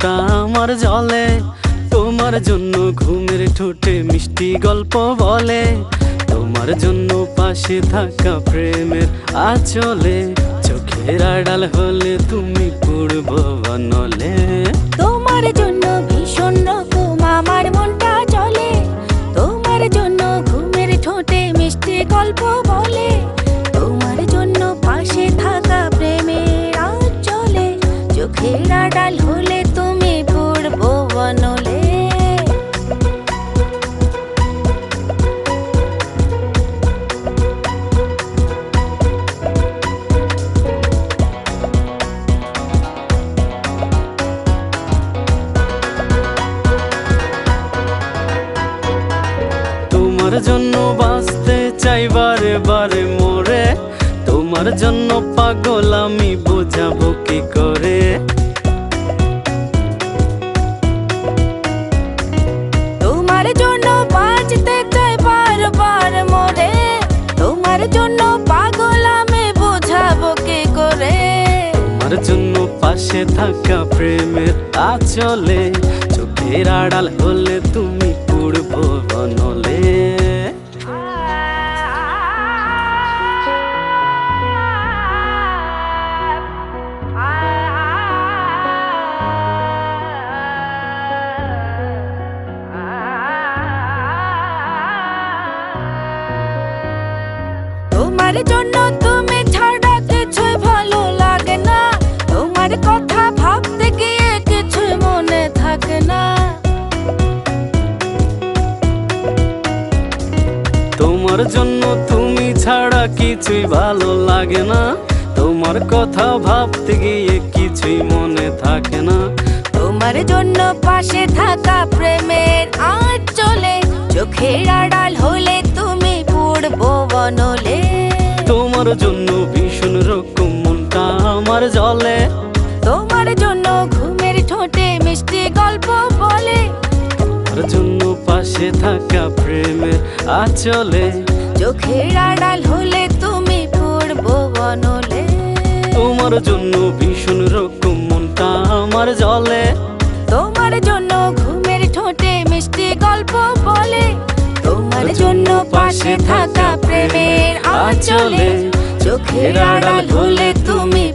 মনটা আমার জলে। তোমার জন্য ঘুমের ঠোঁটে মিষ্টি গল্প বলে, তোমার জন্য পাশে থাকা প্রেমের আঁচলে। চোখের আড়াল হলে তুমি পূর্ব বনলে। তোমার জন্য ভীষণ রকম আমার মনটা চলে, তোমার জন্য ঘুমের ঠোঁটে মিষ্টি গল্প বলে, তোমার জন্য পাশে থাকা প্রেমের আঁচলে। চোখের আড়াল হলে তুমি পূর্ব বনলে। তোমার জন্য বাঁচতে চাই বারে বারে মোরে, তোমার জন্য পাগল আমি বোঝাবো কি করে। তোমার জন্য বাঁচতে চাই বারবার মোরে, তোমার জন্য পাগল আমি বোঝাবো কি করে। তোমার জন্য পাশে থাকা প্রেমের আঁচলে, চোখের আড়াল হলে তুমি পূর্ব বনলে। তোমার জন্য তুমি ছাড়া কিছুই ভালো লাগে না, তোমার কথা ভাবতে গিয়ে কিছুই মনে থাকে না। তোমার জন্য তুমি ছাড়া কিছুই ভালো লাগে না, তোমার কথা ভাবতে গিয়ে কিছুই মনে থাকে না। তোমার জন্য পাশে থাকা প্রেমের আঁচলে, চোখের আড়াল হলে তুমি পূর্ব বনলে। তোমার জন্য ভীষণ রকম মনটা আমার জলে, তোমার জন্য ঘুমের ঠোঁটে মিষ্টি গল্প বলে, তোমার জন্য পাশে থাকা প্রেমের আঁচলে। চোখের আড়াল হলে তুমি পূর্ব বনলে। তোমার জন্য ভীষণ রকম মনটা আমার জলে, তোমার জন্য ঘুমের ঠোঁটে মিষ্টি গল্প বলে, তোমার জন্য পাশে থাকা প্রেমের আঁচলে। চোখের আড়াল হলে তুমি